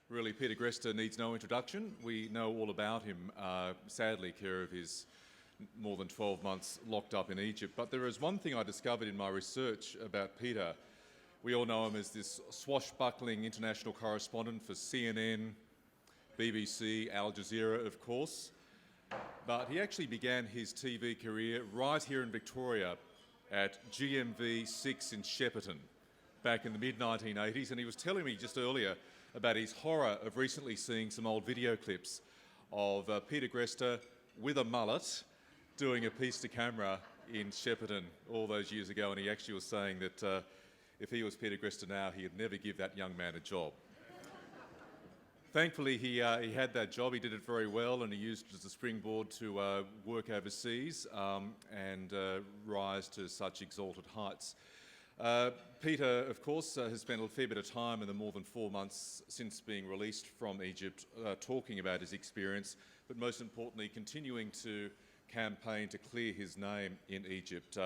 Really, Peter Greste needs no introduction. We know all about him, sadly, care of his more than 12 months locked up in Egypt. But there is one thing I discovered in my research about Peter. We all know him as this swashbuckling international correspondent for CNN, BBC, Al Jazeera, of course. But he actually began his TV career right here in Victoria at GMV6 in Shepparton back in the mid-1980s. And he was telling me just earlier about his horror of recently seeing some old video clips of Peter Greste with a mullet doing a piece to camera in Shepparton all those years ago, and he actually was saying that if he was Peter Greste now, he'd never give that young man a job. Thankfully, he had that job. He did it very well, and he used it as a springboard to work overseas and rise to such exalted heights. Peter, of course, has spent a fair bit of time in the more than 4 months since being released from Egypt talking about his experience, but most importantly, continuing to campaign to clear his name in Egypt.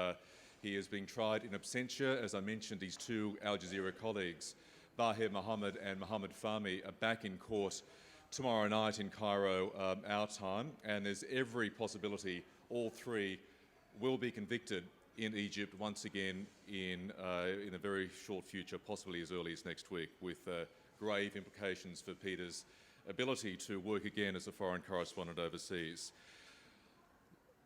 He is being tried in absentia. As I mentioned, his two Al Jazeera colleagues, Baher Mohammed and Mohammed Fahmy, are back in court tomorrow night in Cairo, our time, and there's every possibility all three will be convicted in Egypt once again in a very short future, possibly as early as next week, with grave implications for Peter's ability to work again as a foreign correspondent overseas.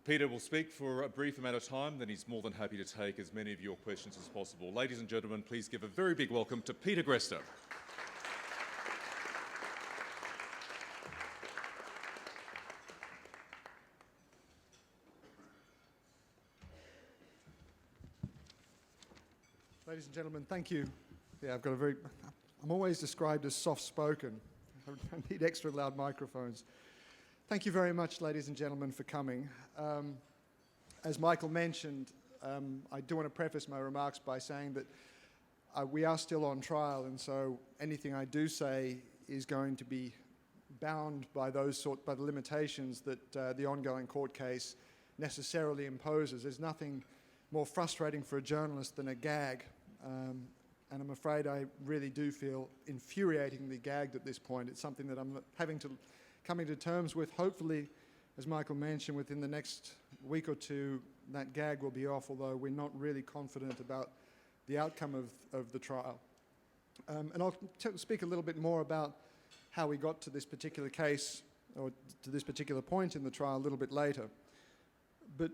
Peter will speak for a brief amount of time, then he's more than happy to take as many of your questions as possible. Ladies and gentlemen, please give a very big welcome to Peter Greste. Ladies and gentlemen, thank you. Yeah, I'm always described as soft-spoken. I need extra loud microphones. Thank you very much, ladies and gentlemen, for coming. As Michael mentioned, I do want to preface my remarks by saying that we are still on trial, and so anything I do say is going to be bound by the limitations that the ongoing court case necessarily imposes. There's nothing more frustrating for a journalist than a gag, and I'm afraid I really do feel infuriatingly gagged at this point. It's something that I'm coming to terms with. Hopefully, as Michael mentioned, within the next week or two, that gag will be off, although we're not really confident about the outcome of the trial. And I'll speak a little bit more about how we got to this particular case, or to this particular point in the trial a little bit later. But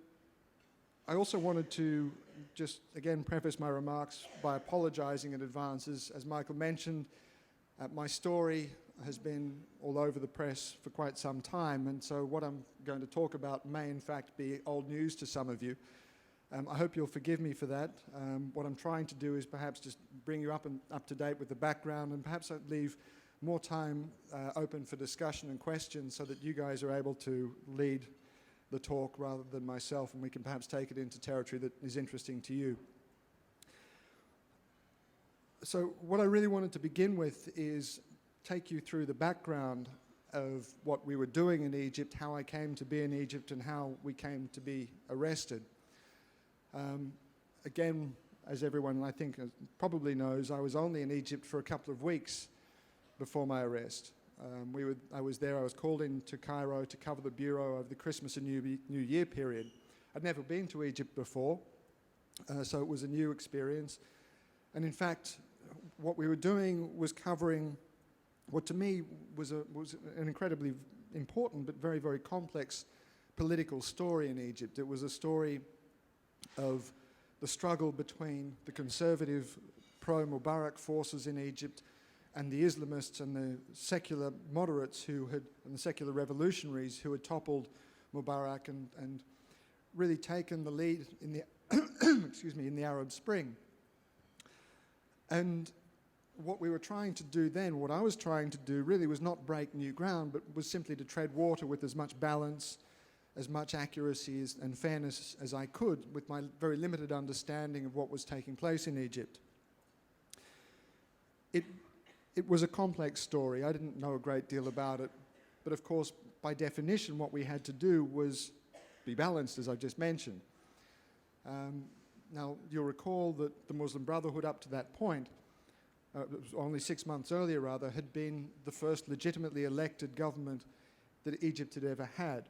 I also wanted to just, again, preface my remarks by apologising in advance. As Michael mentioned, my story has been all over the press for quite some time, and so what I'm going to talk about may in fact be old news to some of you. I hope you'll forgive me for that. What I'm trying to do is perhaps just bring you up to date with the background, and perhaps leave more time open for discussion and questions so that you guys are able to lead the talk rather than myself, and we can perhaps take it into territory that is interesting to you. So what I really wanted to begin with is take you through the background of what we were doing in Egypt, how I came to be in Egypt, and how we came to be arrested. Again, as everyone I think probably knows, I was only in Egypt for a couple of weeks before my arrest. I was called into Cairo to cover the bureau over the Christmas and New Year period. I'd never been to Egypt before, so it was a new experience. And in fact, what we were doing was covering what to me was an incredibly important but very, very complex political story in Egypt. It was a story of the struggle between the conservative pro-Mubarak forces in Egypt and the Islamists and the secular moderates and the secular revolutionaries who had toppled Mubarak and really taken the lead in the in the Arab Spring. And what we were trying to do then, what I was trying to do really was not break new ground, but was simply to tread water with as much balance, as much accuracy and fairness as I could with my very limited understanding of what was taking place in Egypt. It was a complex story. I didn't know a great deal about it, but of course, by definition, what we had to do was be balanced, as I just mentioned. Now, you'll recall that the Muslim Brotherhood up to that point only 6 months earlier rather, had been the first legitimately elected government that Egypt had ever had.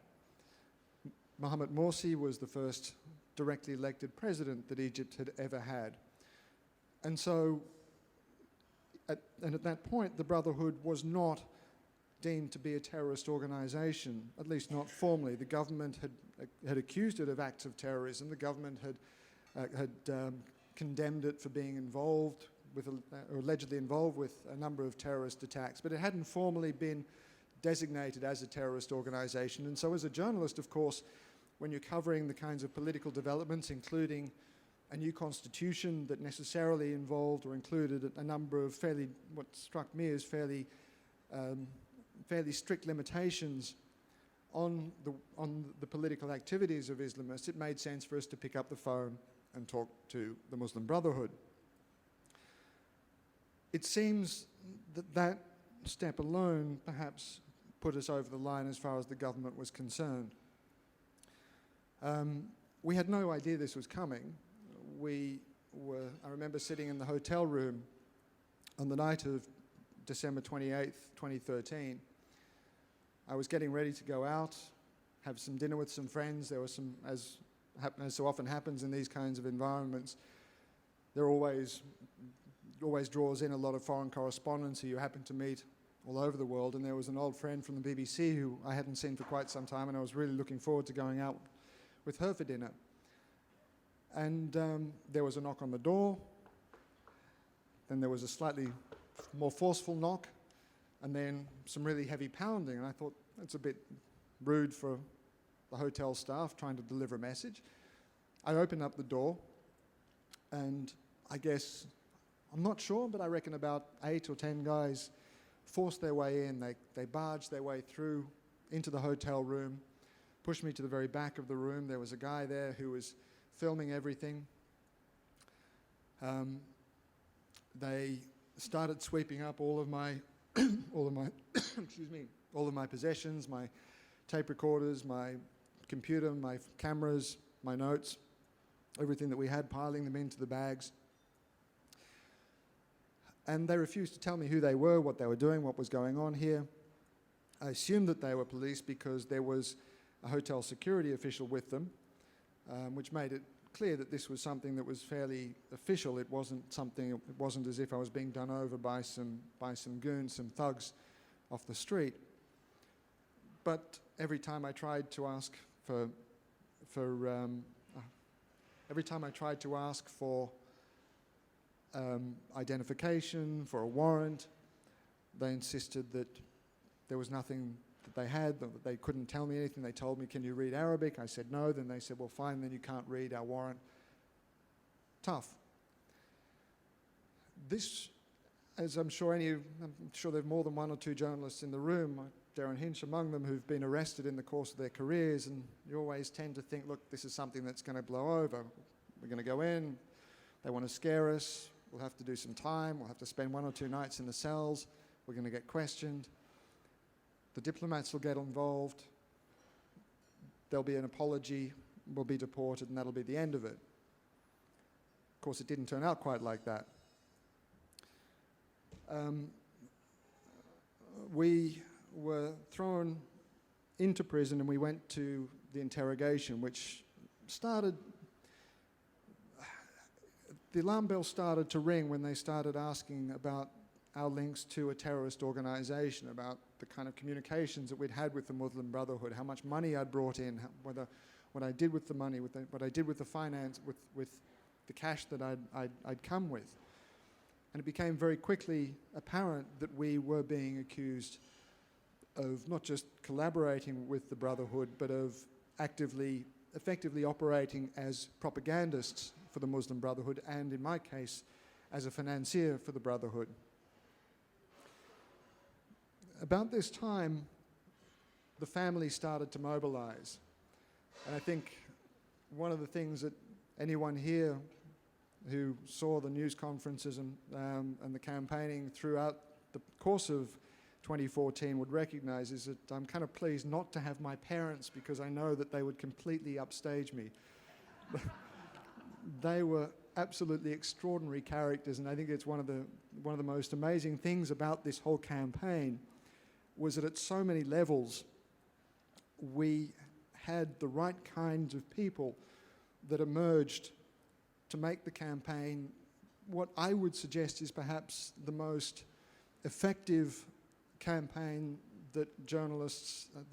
Mohamed Morsi was the first directly elected president that Egypt had ever had. And so, at that point, the Brotherhood was not deemed to be a terrorist organization, at least not formally. The government had accused it of acts of terrorism. The government had condemned it for being involved with, or allegedly involved with, a number of terrorist attacks, but it hadn't formally been designated as a terrorist organization. And so as a journalist, of course, when you're covering the kinds of political developments, including a new constitution that necessarily involved or included a number of what struck me as fairly strict limitations on the political activities of Islamists, it made sense for us to pick up the phone and talk to the Muslim Brotherhood. It seems that step alone perhaps put us over the line as far as the government was concerned. We had no idea this was coming. I remember sitting in the hotel room on the night of December 28th, 2013. I was getting ready to go out, have some dinner with some friends. There was some, as so often happens in these kinds of environments, there always draws in a lot of foreign correspondents who you happen to meet all over the world. And there was an old friend from the BBC who I hadn't seen for quite some time, and I was really looking forward to going out with her for dinner. And there was a knock on the door. Then there was a slightly more forceful knock, and then some really heavy pounding. And I thought, that's a bit rude for the hotel staff trying to deliver a message. I opened up the door, and I guess, I'm not sure, but I reckon about 8 or 10 guys forced their way in. They barged their way through into the hotel room, pushed me to the very back of the room. There was a guy there who was filming everything. They started sweeping up all of my excuse me, all of my possessions, my tape recorders, my computer, my cameras, my notes, everything that we had, piling them into the bags. And they refused to tell me who they were, what they were doing, what was going on here. I assumed that they were police because there was a hotel security official with them, which made it clear that this was something that was fairly official. It wasn't as if I was being done over by some goons, some thugs off the street. But every time I tried to ask for identification, for a warrant, they insisted that there was nothing that they had, that they couldn't tell me anything. They told me, can you read Arabic? I said no. Then they said, well, fine, then you can't read our warrant. Tough. This, as I'm sure there are more than one or two journalists in the room, Darren Hinch among them, who've been arrested in the course of their careers, and you always tend to think, look, this is something that's going to blow over. We're going to go in, they want to scare us, we'll have to do some time, we'll have to spend 1 or 2 nights in the cells, we're going to get questioned. The diplomats will get involved, there'll be an apology, we'll be deported, and that'll be the end of it. Of course, it didn't turn out quite like that. We were thrown into prison and we went to the interrogation, which started, the alarm bell started to ring when they started asking about our links to a terrorist organization, about the kind of communications that we'd had with the Muslim Brotherhood, how much money I'd brought in, what I did with the money, what I did with the finance, with the cash that I'd come with. And it became very quickly apparent that we were being accused of not just collaborating with the Brotherhood, but of effectively operating as propagandists for the Muslim Brotherhood, and in my case, as a financier for the Brotherhood. About this time, the family started to mobilize. And I think one of the things that anyone here who saw the news conferences and the campaigning throughout the course of 2014 would recognize is that I'm kind of pleased not to have my parents, because I know that they would completely upstage me. They were absolutely extraordinary characters, and I think it's one of the one of the most amazing things about this whole campaign was that at so many levels we had the right kinds of people that emerged to make the campaign what I would suggest is perhaps the most effective campaign that the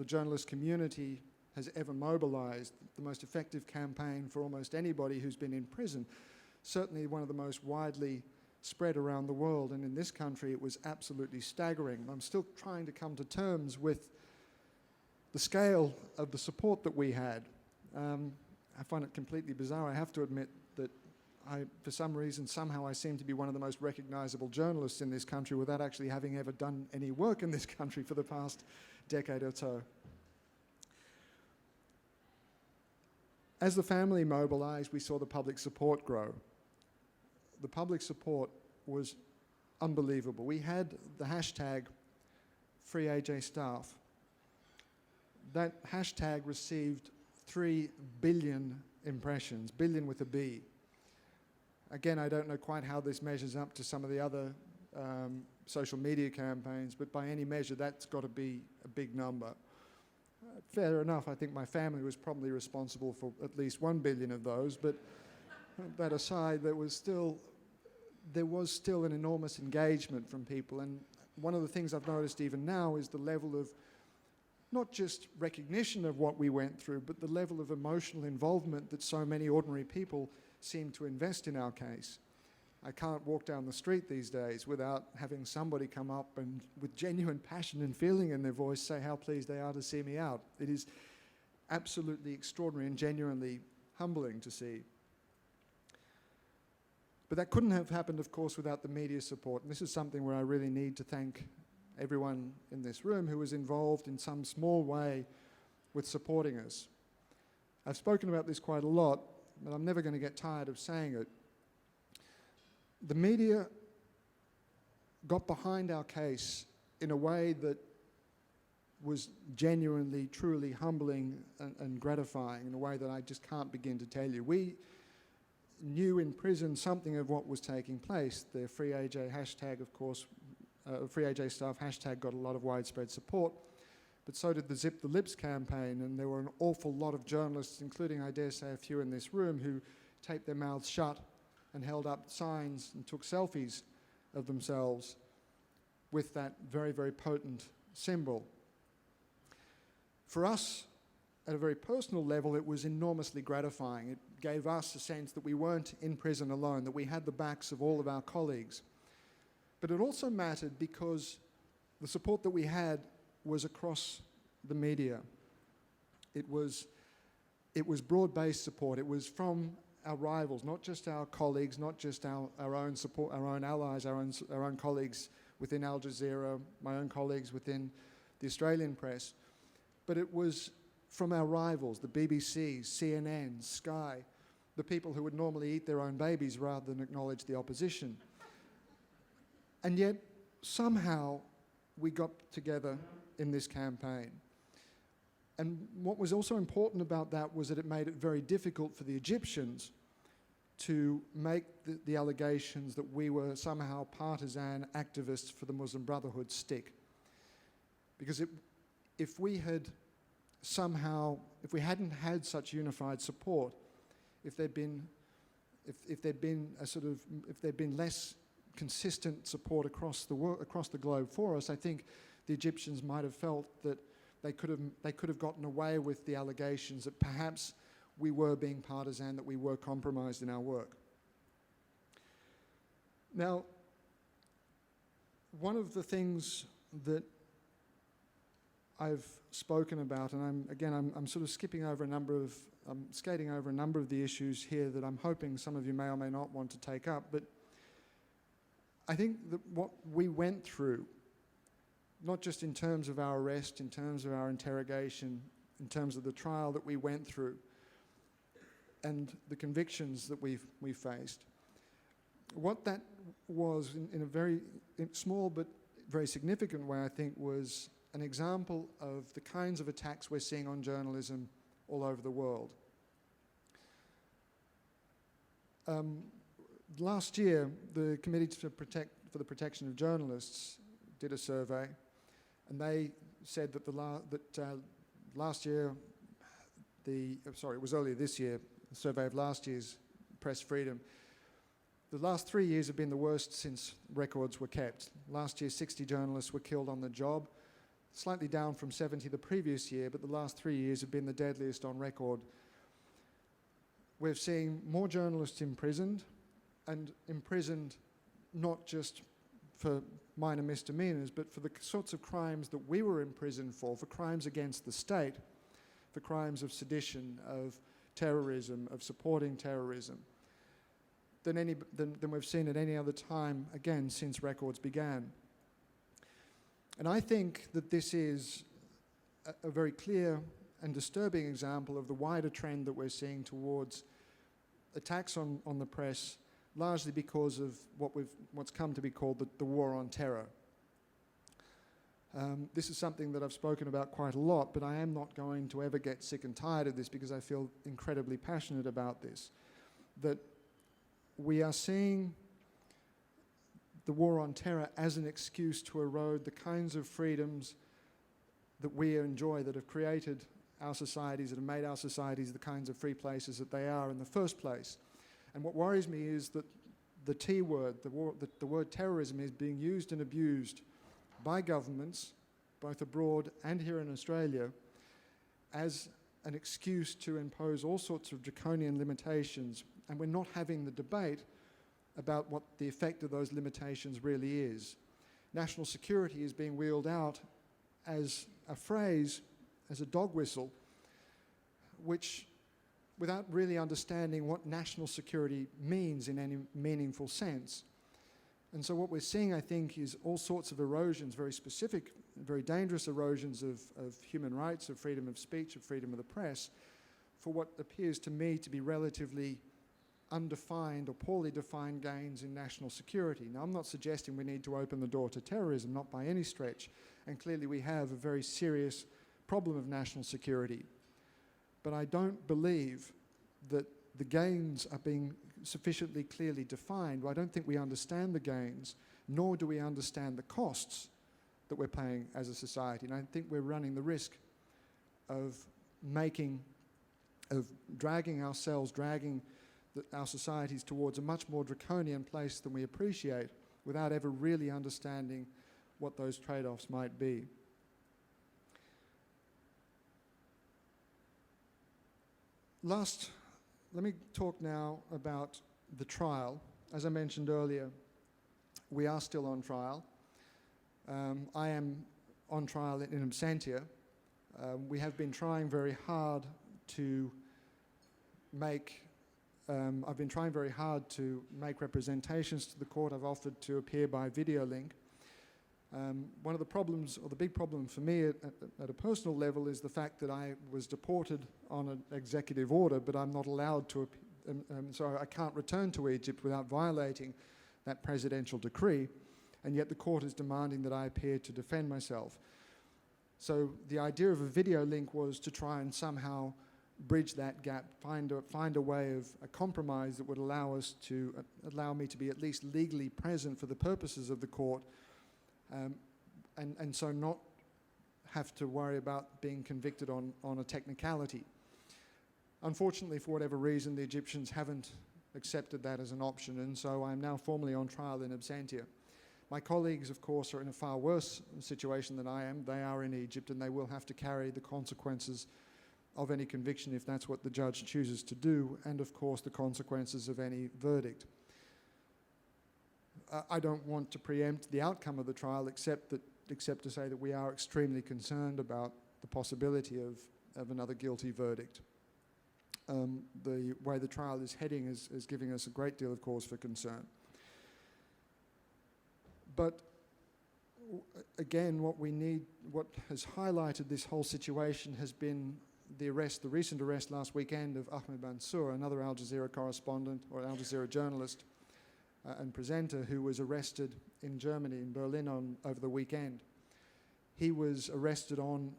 journalist community has ever mobilized, the most effective campaign for almost anybody who's been in prison, certainly one of the most widely spread around the world, and in this country it was absolutely staggering. I'm still trying to come to terms with the scale of the support that we had. I find it completely bizarre. I have to admit that for some reason, somehow I seem to be one of the most recognizable journalists in this country without actually having ever done any work in this country for the past decade or so. As the family mobilized, we saw the public support grow. The public support was unbelievable. We had the hashtag #FreeAJStaff. That hashtag received 3 billion impressions, billion with a B. Again, I don't know quite how this measures up to some of the other social media campaigns, but by any measure, that's got to be a big number. Fair enough, I think my family was probably responsible for at least 1 billion of those, but that aside, there was still an enormous engagement from people, and one of the things I've noticed even now is the level of not just recognition of what we went through, but the level of emotional involvement that so many ordinary people seem to invest in our case. I can't walk down the street these days without having somebody come up and with genuine passion and feeling in their voice say how pleased they are to see me out. It is absolutely extraordinary and genuinely humbling to see. But that couldn't have happened, of course, without the media support. And this is something where I really need to thank everyone in this room who was involved in some small way with supporting us. I've spoken about this quite a lot, but I'm never going to get tired of saying it. The media got behind our case in a way that was genuinely, truly humbling and gratifying, in a way that I just can't begin to tell you. We knew in prison something of what was taking place. The #FreeAJ hashtag, of course, #FreeAJStaff hashtag got a lot of widespread support, but so did the Zip the Lips campaign, and there were an awful lot of journalists, including, I dare say, a few in this room, who taped their mouths shut and held up signs and took selfies of themselves with that very, very potent symbol. For us, at a very personal level, it was enormously gratifying. It gave us a sense that we weren't in prison alone, that we had the backs of all of our colleagues. But it also mattered because the support that we had was across the media. It was broad-based support. It was from our rivals, not just our colleagues, not just our own support, our own allies, our own colleagues within Al Jazeera, my own colleagues within the Australian press, but it was from our rivals, the BBC, CNN, Sky, the people who would normally eat their own babies rather than acknowledge the opposition. And yet, somehow, we got together in this campaign. And what was also important about that was that it made it very difficult for the Egyptians to make the allegations that we were somehow partisan activists for the Muslim Brotherhood stick. Because if we hadn't had such unified support, if there'd been less consistent support across the globe for us, I think the Egyptians might have felt that they could have gotten away with the allegations that perhaps we were being partisan, that we were compromised in our work. Now, one of the things that I've spoken about, and I'm sort of skating over a number of the issues here that I'm hoping some of you may or may not want to take up, but I think that what we went through, not just in terms of our arrest, in terms of our interrogation, in terms of the trial that we went through, and the convictions that we faced, what that was in a very small but very significant way, I think, was an example of the kinds of attacks we're seeing on journalism all over the world. Last year, the Committee to Protect for the Protection of Journalists did a survey, and they said that last year, it was earlier this year, the survey of last year's press freedom. The last 3 years have been the worst since records were kept. Last year, 60 journalists were killed on the job, slightly down from 70 the previous year, but the last 3 years have been the deadliest on record. We're seeing more journalists imprisoned, and imprisoned not just for minor misdemeanors, but for the sorts of crimes that we were imprisoned for crimes against the state, for crimes of sedition, of terrorism, of supporting terrorism, than we've seen at any other time, again, since records began. And I think that this is a very clear and disturbing example of the wider trend that we're seeing towards attacks on the press, largely because of what's come to be called the war on terror. This is something that I've spoken about quite a lot, but I am not going to ever get sick and tired of this because I feel incredibly passionate about this. That we are seeing the war on terror as an excuse to erode the kinds of freedoms that we enjoy, that have created our societies, that have made our societies the kinds of free places that they are in the first place. And what worries me is that the T word, the word terrorism, is being used and abused by governments, both abroad and here in Australia, as an excuse to impose all sorts of draconian limitations, and we're not having the debate about what the effect of those limitations really is. National security is being wheeled out as a phrase, as a dog whistle, which, without really understanding what national security means in any meaningful sense. And so what we're seeing, I think, is all sorts of erosions, very specific, very dangerous erosions of human rights, of freedom of speech, of freedom of the press, for what appears to me to be relatively undefined or poorly defined gains in national security. Now, I'm not suggesting we need to open the door to terrorism, not by any stretch, and clearly we have a very serious problem of national security. But I don't believe that the gains are being sufficiently clearly defined. I don't think we understand the gains, nor do we understand the costs that we're paying as a society. And I think we're running the risk of dragging our societies towards a much more draconian place than we appreciate, without ever really understanding what those trade-offs might be. Let me talk now about the trial. As I mentioned earlier, we are still on trial. I am on trial in absentia. We have been trying very hard to make I've been trying very hard to make representations to the court. I've offered to appear by video link. One of the problems, or the big problem for me at a personal level, is the fact that I was deported on an executive order, but I'm not allowed to, so I can't return to Egypt without violating that presidential decree, and yet the court is demanding that I appear to defend myself. So the idea of a video link was to try and somehow bridge that gap, find a way of a compromise that would allow me to be at least legally present for the purposes of the court, and so not have to worry about being convicted on a technicality. Unfortunately, for whatever reason, the Egyptians haven't accepted that as an option, and so I'm now formally on trial in absentia. My colleagues, of course, are in a far worse situation than I am. They are in Egypt, and they will have to carry the consequences of any conviction if that's what the judge chooses to do, and of course the consequences of any verdict. I don't want to preempt the outcome of the trial except to say that we are extremely concerned about the possibility of another guilty verdict. The way the trial is heading is giving us a great deal of cause for concern. But again, what has highlighted this whole situation has been the recent arrest last weekend of Ahmed Mansour, another Al Jazeera correspondent or Al Jazeera journalist and presenter, who was arrested in Germany, in Berlin, over the weekend. He was arrested on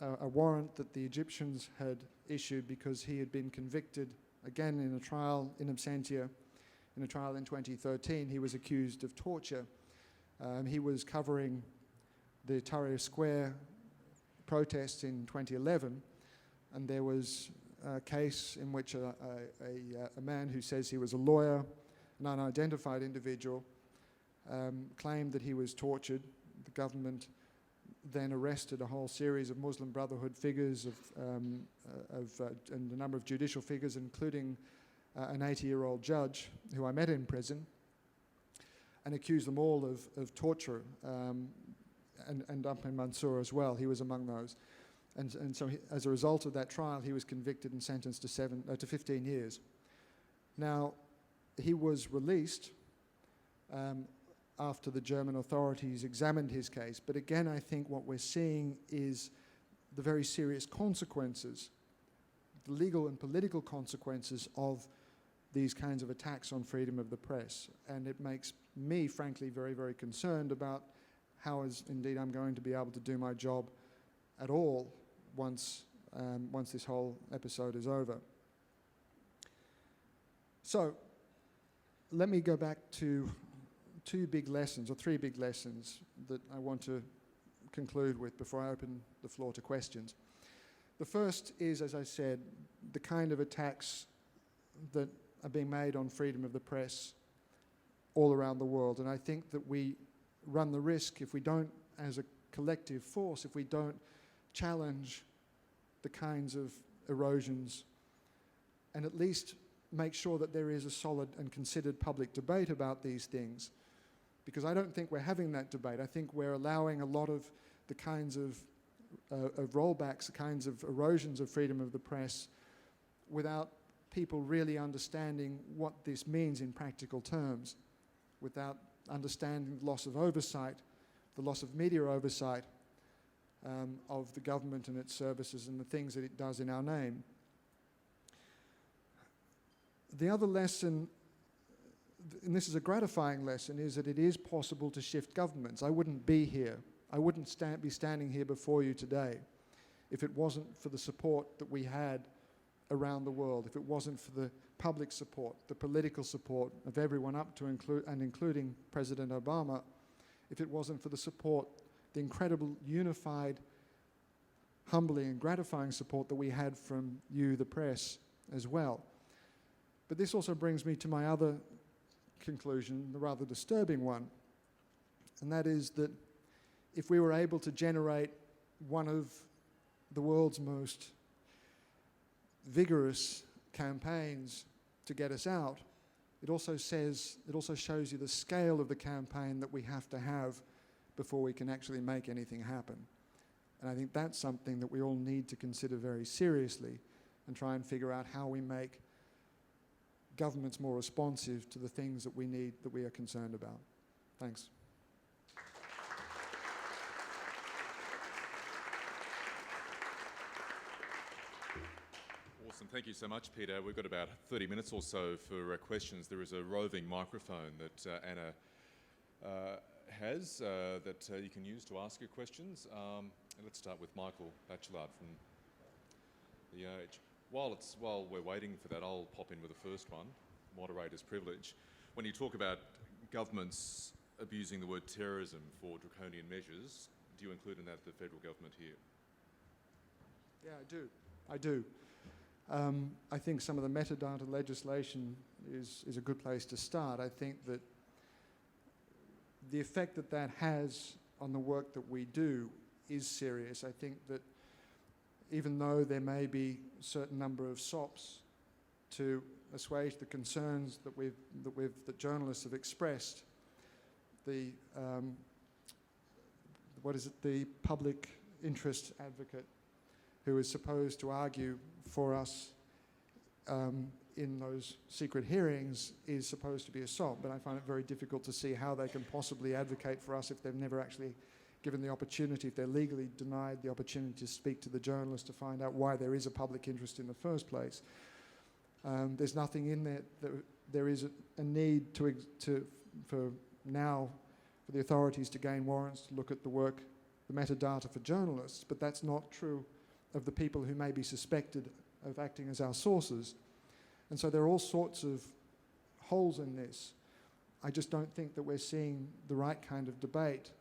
a warrant that the Egyptians had issued because he had been convicted, again in a trial in absentia, in a trial in 2013. He was accused of torture. He was covering the Tahrir Square protests in 2011, and there was a case in which a man who says he was a lawyer, an unidentified individual, claimed that he was tortured. The government then arrested a whole series of Muslim Brotherhood figures and a number of judicial figures, including an 80-year-old judge who I met in prison, and accused them all of torture, and Ahmed Mansour as well. He was among those. And so as a result of that trial, he was convicted and sentenced to 15 years. Now, he was released after the German authorities examined his case. But again, I think what we're seeing is the very serious consequences, the legal and political consequences of these kinds of attacks on freedom of the press. And it makes me, frankly, very, very concerned about how, as indeed I'm going to be able to do my job at all once this whole episode is over. So let me go back to three big lessons that I want to conclude with before I open the floor to questions. The first is, as I said, the kind of attacks that are being made on freedom of the press all around the world. And I think that we run the risk, if we don't, as a collective force, if we don't challenge the kinds of erosions and at least make sure that there is a solid and considered public debate about these things. Because I don't think we're having that debate. I think we're allowing a lot of the kinds of rollbacks, the kinds of erosions of freedom of the press without people really understanding what this means in practical terms, without understanding the loss of oversight, the loss of media oversight of the government and its services and the things that it does in our name. The other lesson, and this is a gratifying lesson, is that it is possible to shift governments. I wouldn't be here. I wouldn't be standing here before you today if it wasn't for the support that we had around the world, if it wasn't for the public support, the political support of everyone up to including President Obama, if it wasn't for the support, the incredible unified, humbling and gratifying support that we had from you, the press, as well. But this also brings me to my other conclusion, the rather disturbing one, and that is that if we were able to generate one of the world's most vigorous campaigns to get us out, it also shows you the scale of the campaign that we have to have before we can actually make anything happen. And I think that's something that we all need to consider very seriously and try and figure out how we make governments more responsive to the things that we need, that we are concerned about. Thanks. Awesome. Thank you so much, Peter. We've got about 30 minutes or so for questions. There is a roving microphone that Anna has that you can use to ask your questions. And let's start with Michael Bachelard from The Age. While we're waiting for that, I'll pop in with the first one, moderator's privilege. When you talk about governments abusing the word terrorism for draconian measures, do you include in that the federal government here? Yeah, I do. I think some of the metadata legislation is a good place to start. I think that the effect that that has on the work that we do is serious. I think that even though there may be a certain number of SOPs to assuage the concerns that journalists have expressed, the public interest advocate who is supposed to argue for us in those secret hearings is supposed to be a SOP, but I find it very difficult to see how they can possibly advocate for us if they've never actually given the opportunity, if they're legally denied the opportunity to speak to the journalist to find out why there is a public interest in the first place. There's nothing in there that there is a need for the authorities to gain warrants to look at the work, the metadata for journalists, but that's not true of the people who may be suspected of acting as our sources. And so there are all sorts of holes in this. I just don't think that we're seeing the right kind of debate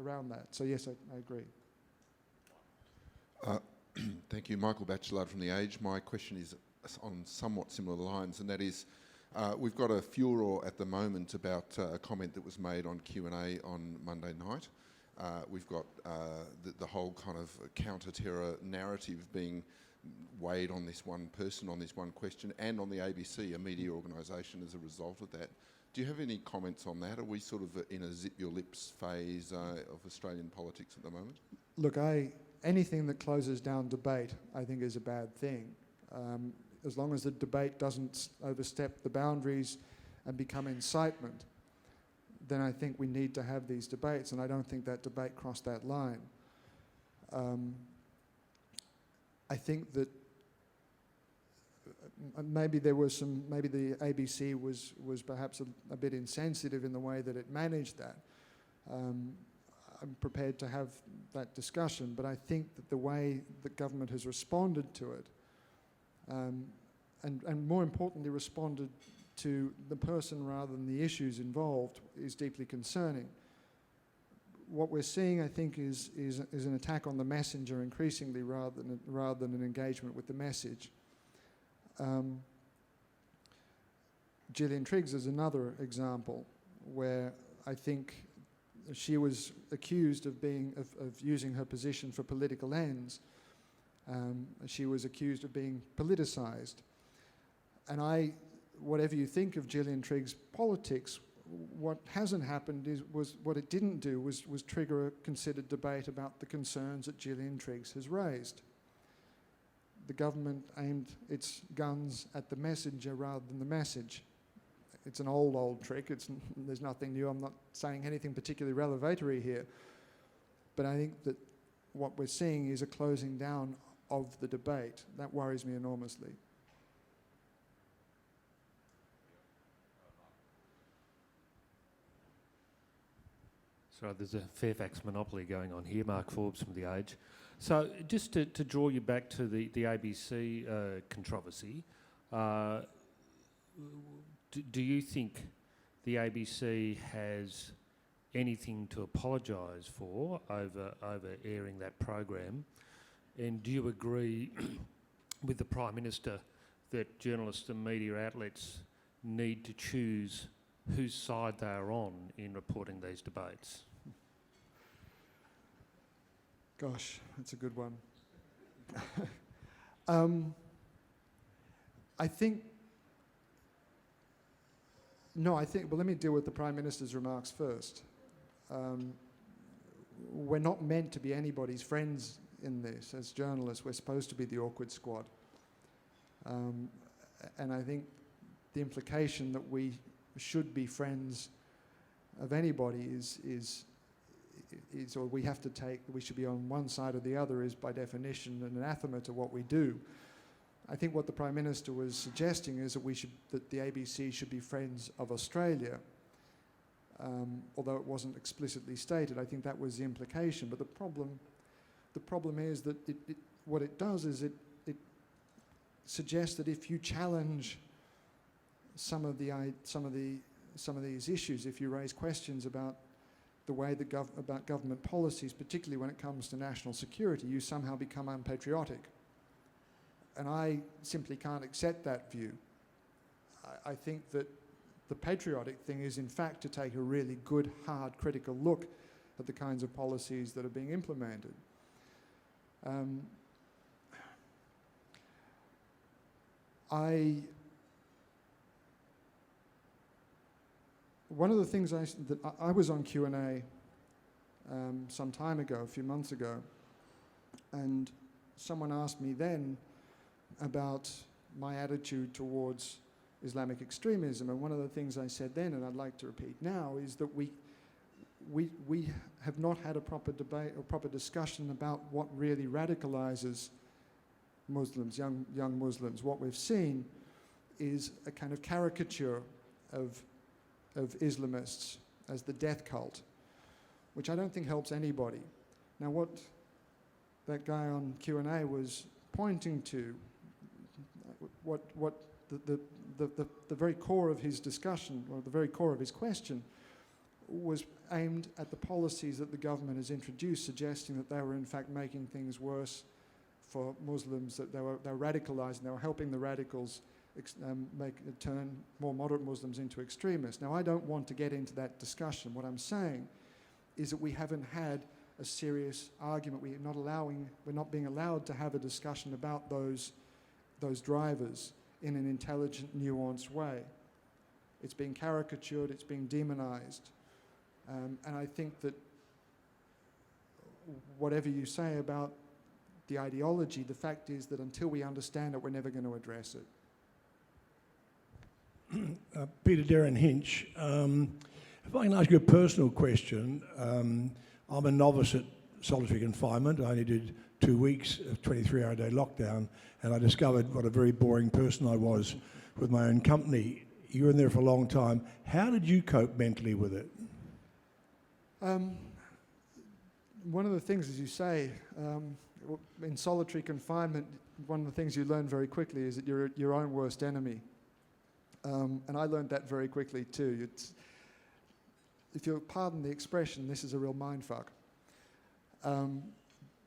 around that. So yes, I agree. Thank you. Michael Batchelard from The Age. My question is on somewhat similar lines, and that is, we've got a furor at the moment about a comment that was made on Q&A on Monday night. We've got the whole kind of counter-terror narrative being weighed on this one person, on this one question, and on the ABC, a media organisation, as a result of that. Do you have any comments on that? Are we sort of in a zip your lips phase of Australian politics at the moment? Look, anything that closes down debate, I think, is a bad thing. As long as the debate doesn't overstep the boundaries and become incitement, then I think we need to have these debates, and I don't think that debate crossed that line. I think that maybe the ABC was perhaps a bit insensitive in the way that it managed that. I'm prepared to have that discussion, but I think that the way the government has responded to it, and more importantly responded to the person rather than the issues involved, is deeply concerning. What we're seeing, I think, is an attack on the messenger increasingly rather than an engagement with the message. Gillian Triggs is another example where I think she was accused of using her position for political ends. She was accused of being politicised. And whatever you think of Gillian Triggs' politics, what hasn't happened was what it didn't do was trigger a considered debate about the concerns that Gillian Triggs has raised. The government aimed its guns at the messenger rather than the message. It's an old trick. There's nothing new. I'm not saying anything particularly revelatory here. But I think that what we're seeing is a closing down of the debate. That worries me enormously. So there's a Fairfax monopoly going on here. Mark Forbes from The Age. So just to draw you back to the ABC controversy, do you think the ABC has anything to apologise for over airing that program? And do you agree with the Prime Minister that journalists and media outlets need to choose whose side they are on in reporting these debates? Gosh, that's a good one. Well, let me deal with the Prime Minister's remarks first. We're not meant to be anybody's friends in this. As journalists, we're supposed to be the awkward squad. And I think the implication that we should be friends of anybody or we should be on one side or the other is by definition an anathema to what we do. I think what the Prime Minister was suggesting is that the ABC should be friends of Australia, although it wasn't explicitly stated. I think that was the implication. But the problem is that what it does is it suggests that if you challenge some of these issues, if you raise questions about the way about government policies, particularly when it comes to national security, you somehow become unpatriotic. And I simply can't accept that view. I think that the patriotic thing is, in fact, to take a really good, hard, critical look at the kinds of policies that are being implemented. One of the things I was on Q&A some time ago, a few months ago, and someone asked me then about my attitude towards Islamic extremism, and one of the things I said then, and I'd like to repeat now, is that we have not had a proper debate or proper discussion about what really radicalizes Muslims, young Muslims. What we've seen is a kind of caricature of Islamists as the death cult, which I don't think helps anybody. Now, what that guy on Q&A was pointing to, what the very core of his discussion, or the very core of his question, was aimed at the policies that the government has introduced, suggesting that they were in fact making things worse for Muslims, that they were radicalising, they were helping the radicals turn more moderate Muslims into extremists. Now, I don't want to get into that discussion. What I'm saying is that we haven't had a serious argument. We're not being allowed to have a discussion about those drivers in an intelligent, nuanced way. It's being caricatured, it's being demonised. And I think that whatever you say about the ideology, the fact is that until we understand it, we're never going to address it. Peter Darren Hinch. If I can ask you a personal question, I'm a novice at solitary confinement. I only did 2 weeks of 23-hour-a-day lockdown, and I discovered what a very boring person I was with my own company. You were in there for a long time. How did you cope mentally with it? One of the things, as you say, in solitary confinement, one of the things you learn very quickly is that you're your own worst enemy. And I learned that very quickly too. If you'll pardon the expression, this is a real mindfuck.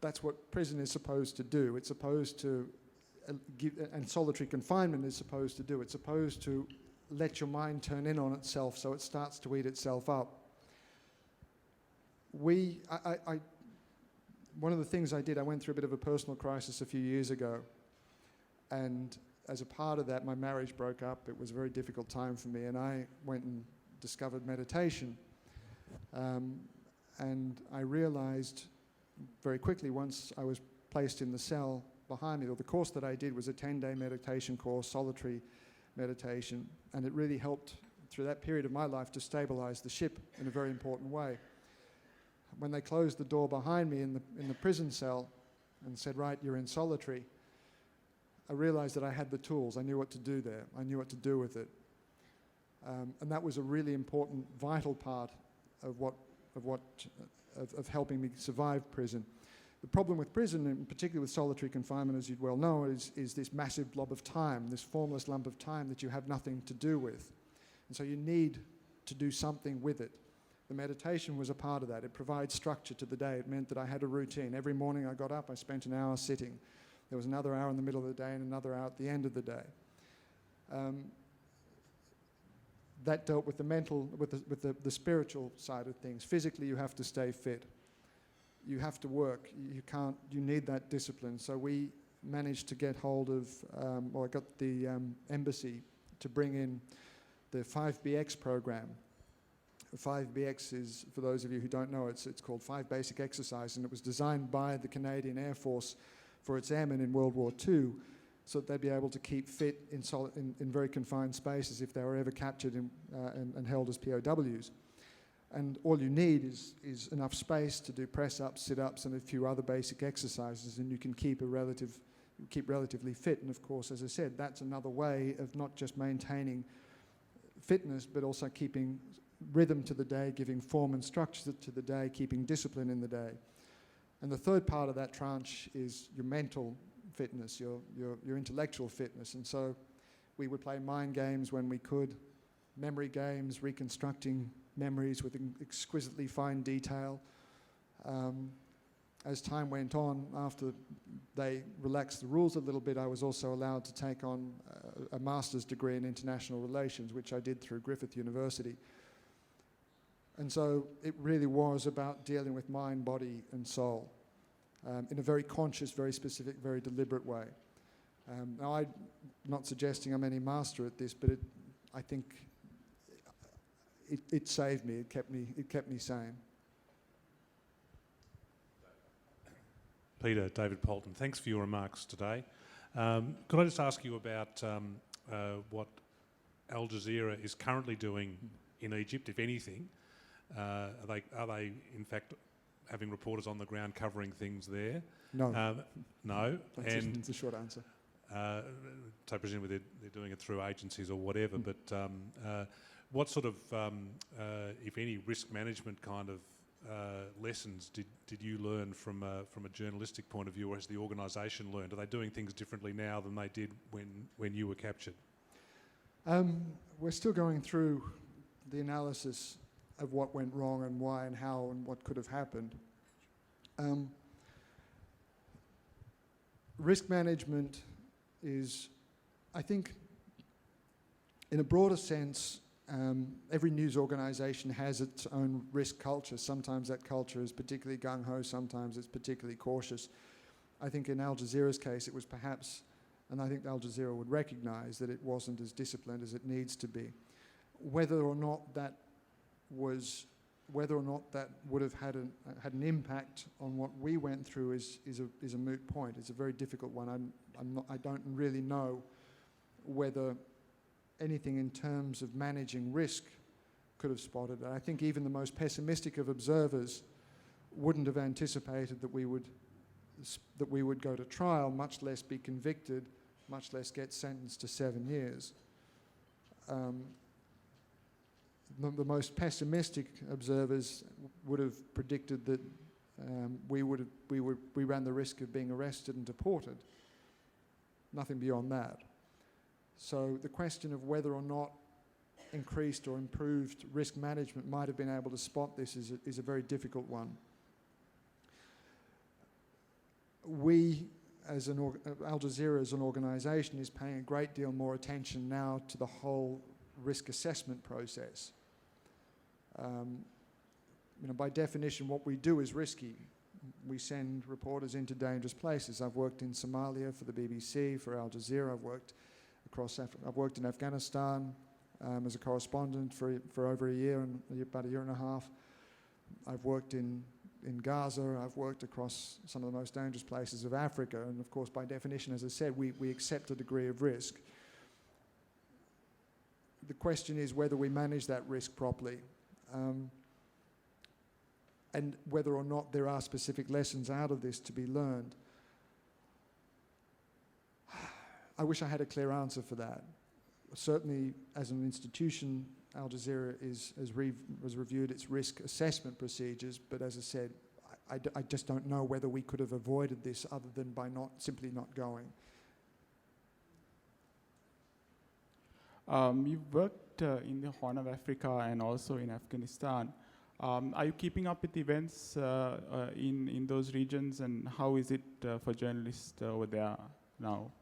That's what prison is supposed to do. It's supposed to and solitary confinement is supposed to do. It's supposed to let your mind turn in on itself so it starts to eat itself up. One of the things I did, I went through a bit of a personal crisis a few years ago, and as a part of that, my marriage broke up. It was a very difficult time for me, and I went and discovered meditation. And I realized very quickly, once I was placed in the cell behind me, or the course that I did was a 10-day meditation course, solitary meditation, and it really helped through that period of my life to stabilize the ship in a very important way. When they closed the door behind me in the prison cell and said, right, you're in solitary, I realized that I had the tools. I knew what to do there. I knew what to do with it. And that was a really important, vital part of helping me survive prison. The problem with prison, and particularly with solitary confinement, as you'd well know, is this massive blob of time, this formless lump of time that you have nothing to do with. And so you need to do something with it. The meditation was a part of that. It provides structure to the day. It meant that I had a routine. Every morning I got up, I spent an hour sitting. There was another hour in the middle of the day and another hour at the end of the day. That dealt with the mental, with the spiritual side of things. Physically, you have to stay fit. You have to work. You need that discipline. So we managed to get hold of, I got the embassy to bring in the 5BX program. 5BX is, for those of you who don't know, it's called 5 Basic Exercises, and it was designed by the Canadian Air Force for its airmen in World War II, so that they'd be able to keep fit in very confined spaces if they were ever captured and held as POWs. And all you need is enough space to do press-ups, sit-ups, and a few other basic exercises, and you can keep relatively fit. And of course, as I said, that's another way of not just maintaining fitness, but also keeping rhythm to the day, giving form and structure to the day, keeping discipline in the day. And the third part of that tranche is your mental fitness, your intellectual fitness. And so we would play mind games when we could, memory games, reconstructing memories with exquisitely fine detail. As time went on, after they relaxed the rules a little bit, I was also allowed to take on a master's degree in international relations, which I did through Griffith University. And so it really was about dealing with mind, body, and soul in a very conscious, very specific, very deliberate way. Now, I'm not suggesting I'm any master at this, but I think it saved me. It kept me sane. Peter, David Polton, thanks for your remarks today. Could I just ask you about what Al Jazeera is currently doing in Egypt, if anything? Are they in fact having reporters on the ground covering things there? No. No. That's a short answer. So presumably they're doing it through agencies or whatever. But what sort of, if any, risk management kind of lessons did you learn from a journalistic point of view, or has the organisation learned? Are they doing things differently now than they did when you were captured? I think, as I said, the We're still going through the analysis of what went wrong and why and how and what could have happened. Risk management is, I think, in a broader sense, every news organisation has its own risk culture. Sometimes that culture is particularly gung-ho, sometimes it's particularly cautious. I think in Al Jazeera's case it was perhaps, and I think Al Jazeera would recognise that it wasn't as disciplined as it needs to be. Whether or not that would have had an impact on what we went through is a moot point. It's a very difficult one. I don't really know whether anything in terms of managing risk could have spotted it. I think even the most pessimistic of observers wouldn't have anticipated that we would go to trial, much less be convicted, much less get sentenced to 7 years. The most pessimistic observers would have predicted that we ran the risk of being arrested and deported. Nothing beyond that. So the question of whether or not increased or improved risk management might have been able to spot this is a very difficult one. We, as Al Jazeera as an organisation, is paying a great deal more attention now to the whole risk assessment process. By definition, what we do is risky. We send reporters into dangerous places. I've worked in Somalia for the BBC, for Al Jazeera. I've worked across Africa. I've worked in Afghanistan as a correspondent for over a year and about a year and a half. I've worked in Gaza. I've worked across some of the most dangerous places of Africa. And of course, by definition, as I said, we accept a degree of risk. The question is whether we manage that risk properly. And whether or not there are specific lessons out of this to be learned. I wish I had a clear answer for that. Certainly, as an institution, Al Jazeera has reviewed its risk assessment procedures, but as I said, I just don't know whether we could have avoided this other than by simply not going. You've worked in the Horn of Africa and also in Afghanistan. Are you keeping up with events in those regions, and how is it for journalists over there now?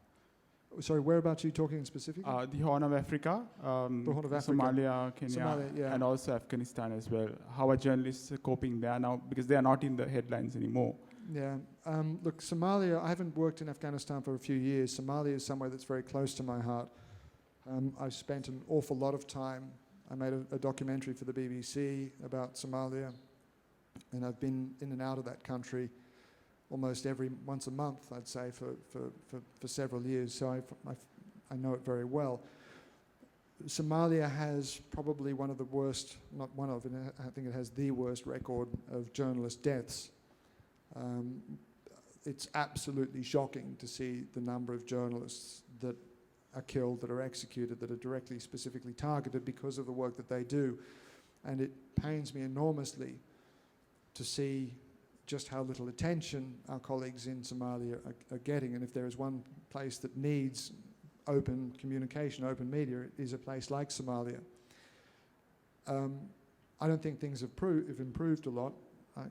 Sorry, whereabouts are you talking specifically? The Horn of Africa, the Horn of Africa. Somalia, Kenya, Somalia, yeah. and also Afghanistan as well. How are journalists coping there now? Because they are not in the headlines anymore. Yeah, look, Somalia, I haven't worked in Afghanistan for a few years. Somalia is somewhere that's very close to my heart. I've spent an awful lot of time. I made a documentary for the BBC about Somalia, and I've been in and out of that country almost once a month, I'd say, for several years, so I know it very well. Somalia has probably one of the worst, not one of, I think it has the worst record of journalist deaths. It's absolutely shocking to see the number of journalists that are killed, that are executed, that are directly, specifically targeted because of the work that they do. And it pains me enormously to see just how little attention our colleagues in Somalia are getting. And if there is one place that needs open communication, open media, it is a place like Somalia. I don't think things have improved a lot.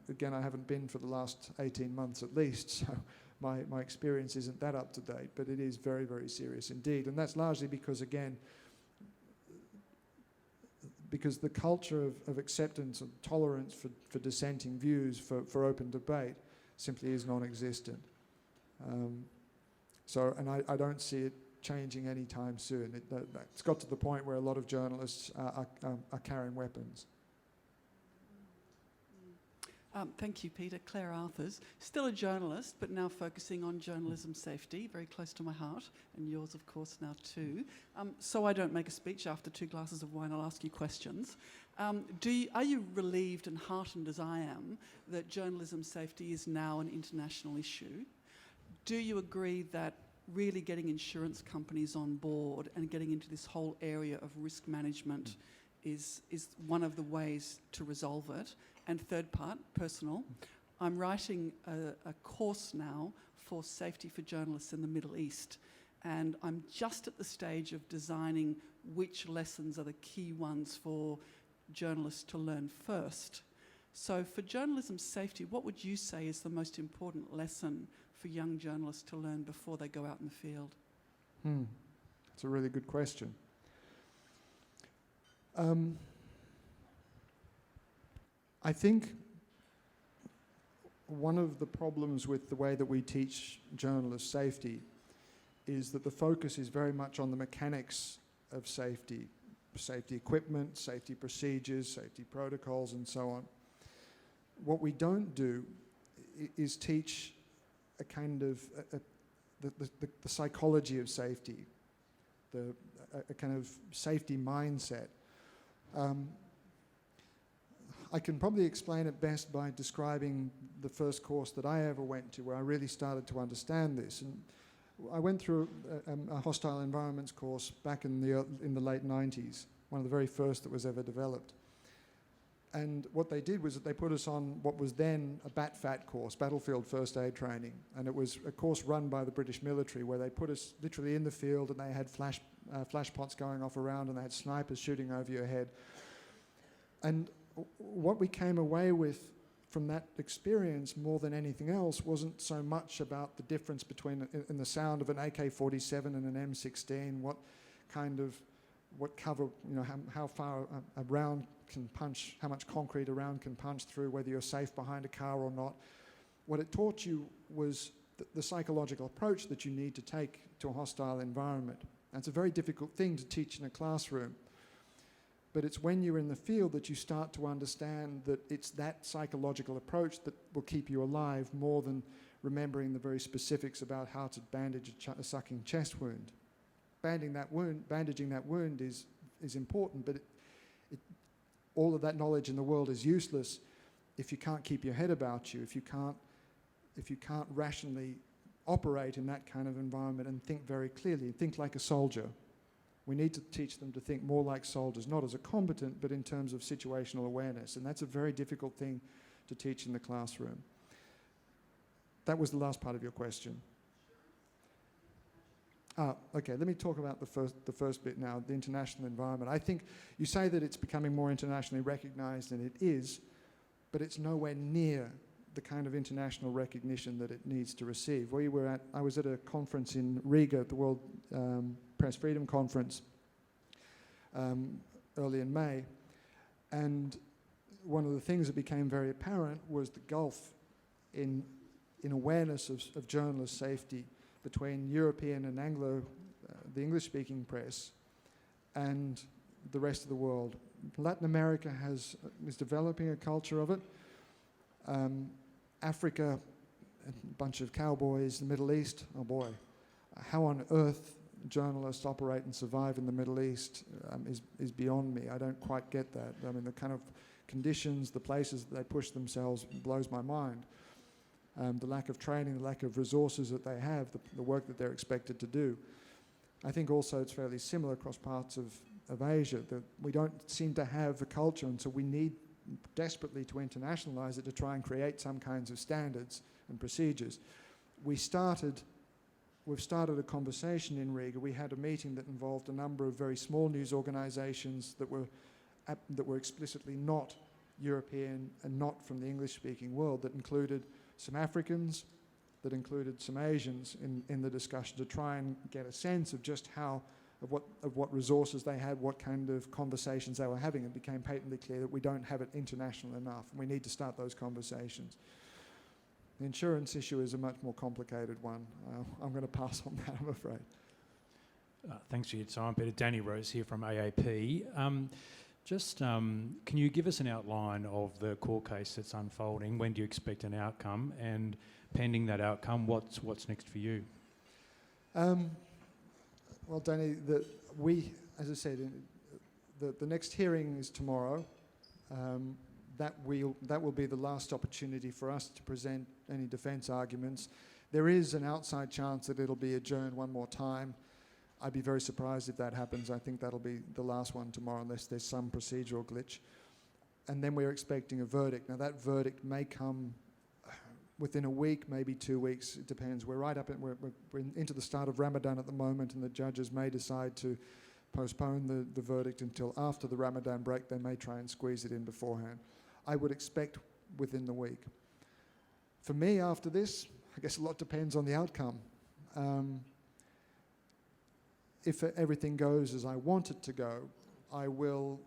Again, I haven't been for the last 18 months at least, so my experience isn't that up to date, but it is very, very serious indeed. And that's largely because, again, because the culture of acceptance and tolerance for dissenting views, for open debate, simply is non-existent. I don't see it changing anytime soon. It's got to the point where a lot of journalists are carrying weapons. Thank you, Peter. Claire Arthurs, still a journalist, but now focusing on journalism safety, very close to my heart, and yours, of course, now too. So I don't make a speech after 2 glasses of wine, I'll ask you questions. Are you relieved and heartened, as I am, that journalism safety is now an international issue? Do you agree that really getting insurance companies on board and getting into this whole area of risk management is one of the ways to resolve it? And third part, personal, I'm writing a course now for safety for journalists in the Middle East, and I'm just at the stage of designing which lessons are the key ones for journalists to learn first. So for journalism safety, what would you say is the most important lesson for young journalists to learn before they go out in the field? That's a really good question. I think one of the problems with the way that we teach journalist safety is that the focus is very much on the mechanics of safety, safety equipment, safety procedures, safety protocols, and so on. What we don't do is teach a kind of the psychology of safety, a kind of safety mindset. I can probably explain it best by describing the first course that I ever went to, where I really started to understand this. And I went through a hostile environments course back in the late 90s, one of the very first that was ever developed. And what they did was that they put us on what was then a BATFAT course, Battlefield First Aid Training. And it was a course run by the British military where they put us literally in the field, and they had flash pots going off around, and they had snipers shooting over your head. And what we came away with from that experience more than anything else wasn't so much about the difference between in the sound of an AK-47 and an M16, what cover, how far a round can punch, how much concrete a round can punch through, whether you're safe behind a car or not. What it taught you was the psychological approach that you need to take to a hostile environment. And it's a very difficult thing to teach in a classroom. But it's when you're in the field that you start to understand that it's that psychological approach that will keep you alive more than remembering the very specifics about how to bandage a sucking chest wound. Bandaging that wound is important, but all of that knowledge in the world is useless if you can't keep your head about you, if you can't rationally operate in that kind of environment and think very clearly, think like a soldier. We need to teach them to think more like soldiers, not as a combatant, but in terms of situational awareness. And that's a very difficult thing to teach in the classroom. That was the last part of your question. Okay, let me talk about the first bit now, the international environment. I think you say that it's becoming more internationally recognized, and it is, but it's nowhere near the kind of international recognition that it needs to receive. I was at a conference in Riga, the World Press Freedom Conference, early in May, and one of the things that became very apparent was the gulf in awareness of journalist safety between European and the English-speaking press, and the rest of the world. Latin America is developing a culture of it. Africa, a bunch of cowboys. The Middle East, oh boy, how on earth journalists operate and survive in the Middle East is beyond me. I don't quite get that. I mean, the kind of conditions, the places that they push themselves blows my mind. The lack of training, the lack of resources that they have, the work that they're expected to do. I think also it's fairly similar across parts of Asia, that we don't seem to have a culture, and so we need desperately to internationalize it to try and create some kinds of standards and procedures. We've started a conversation in Riga. We had a meeting that involved a number of very small news organizations that were explicitly not European and not from the English-speaking world, that included some Africans, that included some Asians in the discussion, to try and get a sense of just of what resources they had, what kind of conversations they were having. It became patently clear that we don't have it international enough, and we need to start those conversations. The insurance issue is a much more complicated one. I'm going to pass on that, I'm afraid. Thanks for your time, Peter. Danny Rose here from AAP. Can you give us an outline of the court case that's unfolding? When do you expect an outcome? And pending that outcome, what's next for you? Well, Danny, as I said, the next hearing is tomorrow. That will be the last opportunity for us to present any defence arguments. There is an outside chance that it'll be adjourned one more time. I'd be very surprised if that happens. I think that'll be the last one tomorrow, unless there's some procedural glitch. And then we're expecting a verdict. Now, that verdict may come within a week, maybe 2 weeks, it depends. We're right up, we're into the start of Ramadan at the moment, and the judges may decide to postpone the verdict until after the Ramadan break. They may try and squeeze it in beforehand. I would expect within the week. For me, after this, I guess a lot depends on the outcome. If everything goes as I want it to go, I will,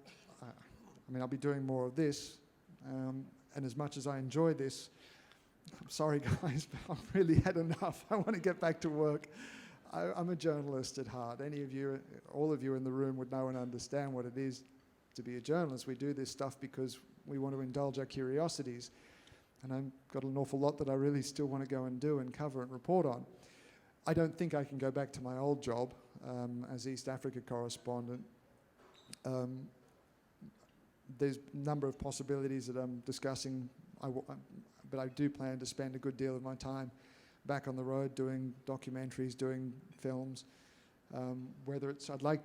I'll be doing more of this, and as much as I enjoy this, I'm sorry guys, but I've really had enough. I want to get back to work. I'm a journalist at heart. Any of you, all of you in the room would know and understand what it is to be a journalist. We do this stuff because we want to indulge our curiosities. And I've got an awful lot that I really still want to go and do and cover and report on. I don't think I can go back to my old job as East Africa correspondent. There's a number of possibilities that I'm discussing, but I do plan to spend a good deal of my time back on the road doing documentaries, doing films. Whether it's, I'd like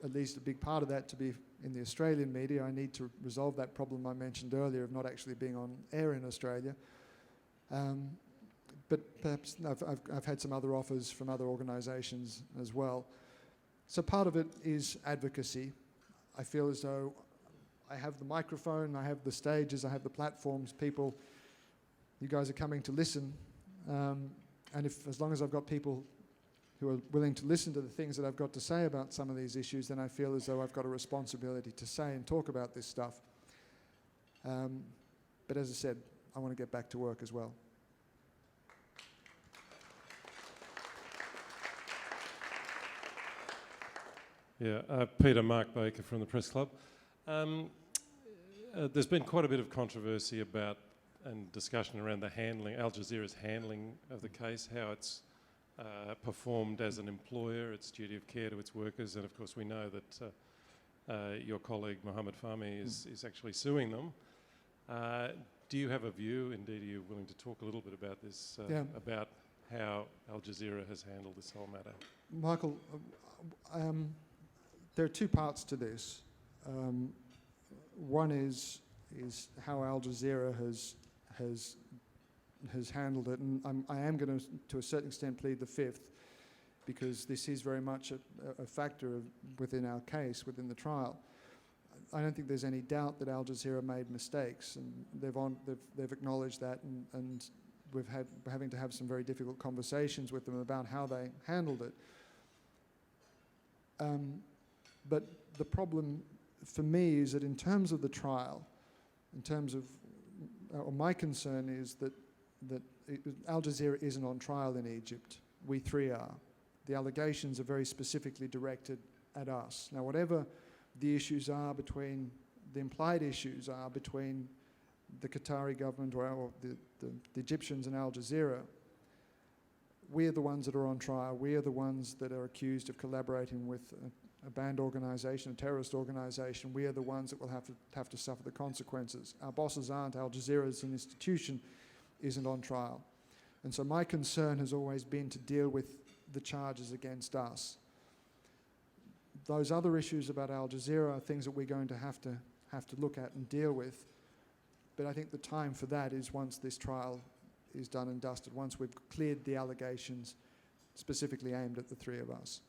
at least a big part of that to be in the Australian media. I need to resolve that problem I mentioned earlier of not actually being on air in Australia. But perhaps I've had some other offers from other organisations as well. So part of it is advocacy. I feel as though I have the microphone, I have the stages, I have the platforms, people, you guys are coming to listen. And as long as I've got people who are willing to listen to the things that I've got to say about some of these issues, then I feel as though I've got a responsibility to say and talk about this stuff. But as I said, I want to get back to work as well. Yeah, Peter, Mark Baker from the Press Club. There's been quite a bit of controversy about and discussion around the handling, Al Jazeera's handling of the case, how it's performed as an employer, its duty of care to its workers, and of course we know that your colleague Mohammed Fahmy is actually suing them. Do you have a view, indeed are you willing to talk a little bit about this, about how Al Jazeera has handled this whole matter? Michael, there are two parts to this. One is how Al Jazeera has handled it, and I am going to a certain extent, plead the fifth, because this is very much a factor within our case, within the trial. I don't think there's any doubt that Al Jazeera made mistakes, and they've acknowledged that, and we're having to have some very difficult conversations with them about how they handled it. But the problem for me is that in terms of the trial, in terms of, my concern is that Al Jazeera isn't on trial in Egypt. We three are. The allegations are very specifically directed at us. Now, whatever the issues are between, the implied issues are between the Qatari government or the Egyptians and Al Jazeera, we're the ones that are on trial. We are the ones that are accused of collaborating with a banned organisation, a terrorist organisation. We are the ones that will have to suffer the consequences. Our bosses aren't. Al Jazeera as an institution isn't on trial. And so my concern has always been to deal with the charges against us. Those other issues about Al Jazeera are things that we're going to have to look at and deal with. But I think the time for that is once this trial is done and dusted, once we've cleared the allegations specifically aimed at the three of us.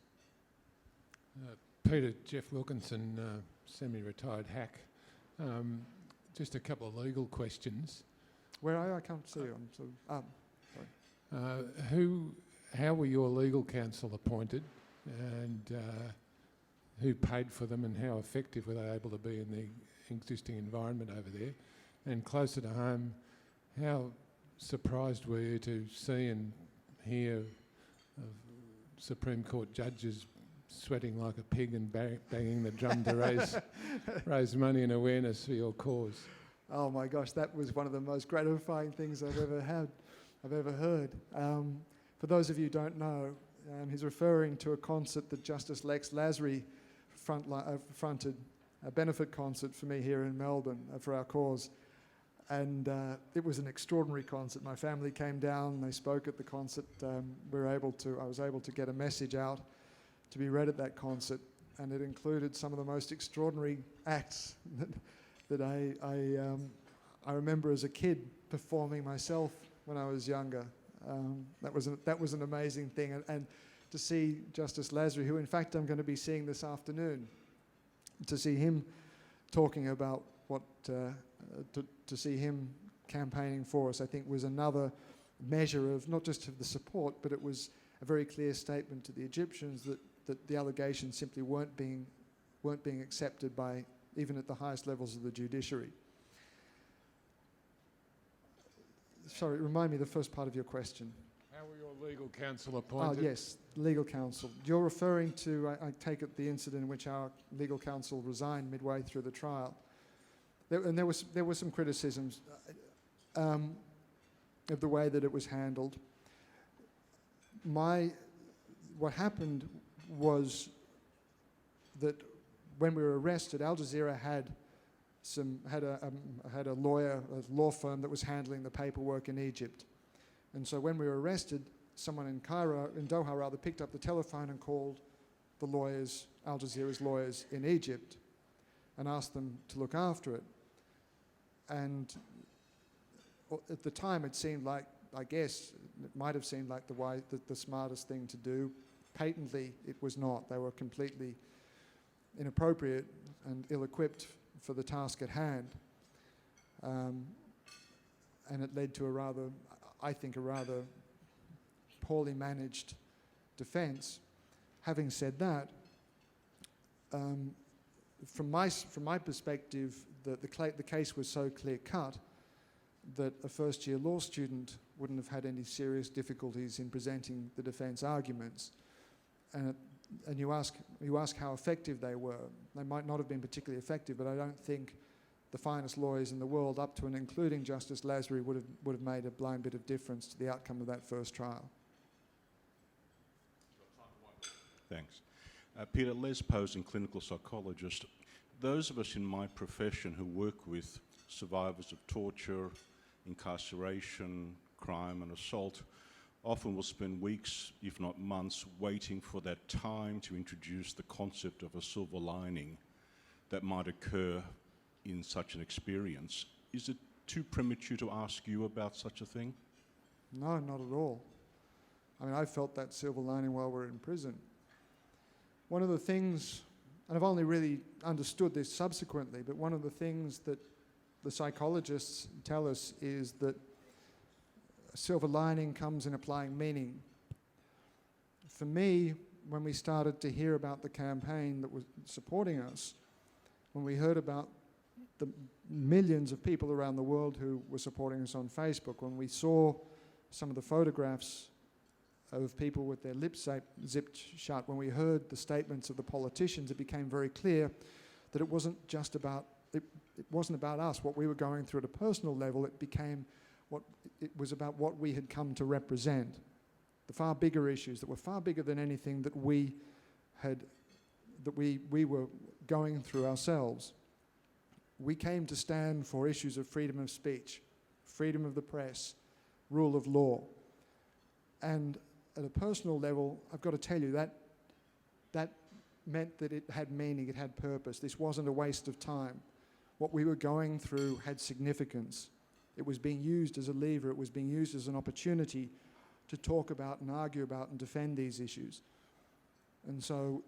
Peter, Jeff Wilkinson, semi-retired hack. Just a couple of legal questions. Where are you? I can't see you. Sorry. How were your legal counsel appointed, and who paid for them, and how effective were they able to be in the existing environment over there? And closer to home, how surprised were you to see and hear of Supreme Court judges sweating like a pig and banging the drum to raise money and awareness for your cause? Oh my gosh, that was one of the most gratifying things I've ever heard. For those of you who don't know, he's referring to a concert that Justice Lex Lasry fronted, a benefit concert for me here in Melbourne for our cause. And it was an extraordinary concert. My family came down, they spoke at the concert. I was able to get a message out to be read at that concert, and it included some of the most extraordinary acts that I remember as a kid performing myself when I was younger. That was an amazing thing. And to see Justice Lasry, who in fact I'm going to be seeing this afternoon, to see him talking about what, to see him campaigning for us, I think was another measure of not just of the support, but it was a very clear statement to the Egyptians that the allegations simply weren't being accepted by even at the highest levels of the judiciary. Sorry, remind me the first part of your question. How were your legal counsel appointed? Oh, yes, legal counsel. You're referring to, I take it, the incident in which our legal counsel resigned midway through the trial. There were some criticisms of the way that it was handled. What happened was that when we were arrested, Al Jazeera had a law firm that was handling the paperwork in Egypt. And so when we were arrested, someone in Doha rather, picked up the telephone and called the lawyers, Al Jazeera's lawyers in Egypt, and asked them to look after it. And at the time it seemed like, I guess, it might have seemed like the smartest thing to do. Patently, it was not. They were completely inappropriate and ill-equipped for the task at hand. And it led to I think, a rather poorly managed defence. Having said that, from my perspective, the case was so clear-cut that a first-year law student wouldn't have had any serious difficulties in presenting the defence arguments. And you ask how effective they were. They might not have been particularly effective, but I don't think the finest lawyers in the world, up to and including Justice Lasry, would have made a blind bit of difference to the outcome of that first trial. Thanks. Peter, Les Posing, clinical psychologist. Those of us in my profession who work with survivors of torture, incarceration, crime and assault often will spend weeks, if not months, waiting for that time to introduce the concept of a silver lining that might occur in such an experience. Is it too premature to ask you about such a thing? No, not at all. I mean, I felt that silver lining while we were in prison. One of the things, and I've only really understood this subsequently, but one of the things that the psychologists tell us is that a silver lining comes in applying meaning. For me, when we started to hear about the campaign that was supporting us, when we heard about the millions of people around the world who were supporting us on Facebook, when we saw some of the photographs of people with their lips zipped shut, when we heard the statements of the politicians, it became very clear that it wasn't just about it wasn't about us, what we were going through at a personal level. It was about what we had come to represent, the far bigger issues that were far bigger than anything that we were going through ourselves. We came to stand for issues of freedom of speech, freedom of the press, rule of law. And at a personal level, I've got to tell you that meant that it had meaning, it had purpose. This wasn't a waste of time. What we were going through had significance. It was being used as a lever. It was being used as an opportunity to talk about and argue about and defend these issues. And so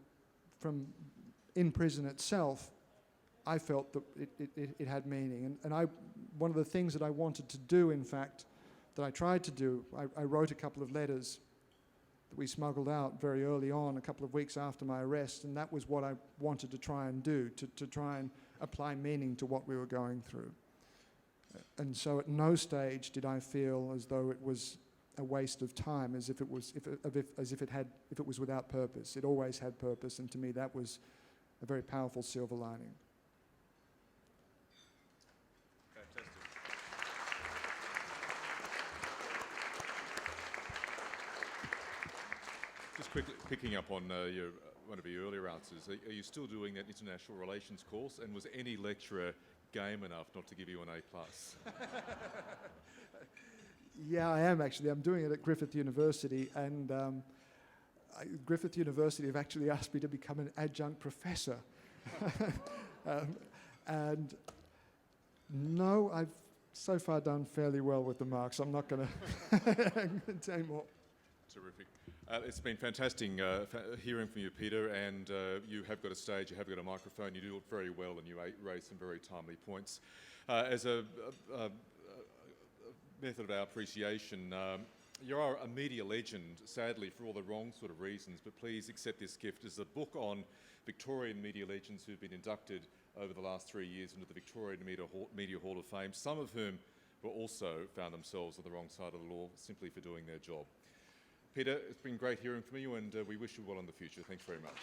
from in prison itself, I felt that it had meaning. And one of the things that I wanted to do, in fact, that I tried to do, I wrote a couple of letters that we smuggled out very early on, a couple of weeks after my arrest, and that was what I wanted to try and do, to try and apply meaning to what we were going through. And so at no stage did I feel as though it was a waste of time, as if it was without purpose. It always had purpose, and to me that was a very powerful silver lining. Just quickly picking up on one of your earlier answers, are you still doing that international relations course? And was any lecturer game enough not to give you an A+? Yeah, I am actually. I'm doing it at Griffith University, and Griffith University have actually asked me to become an adjunct professor. And no, so far done fairly well with the marks. I'm not going to say more. Terrific. It's been fantastic hearing from you, Peter, and you have got a stage, you have got a microphone, you do it very well, and you raise some very timely points. As a method of our appreciation, you are a media legend, sadly, for all the wrong sort of reasons, but please accept this gift as a book on Victorian media legends who've been inducted over the last 3 years into the Victorian Media Hall of Fame, some of whom were also found themselves on the wrong side of the law simply for doing their job. Peter, it's been great hearing from you, and we wish you well in the future. Thanks very much.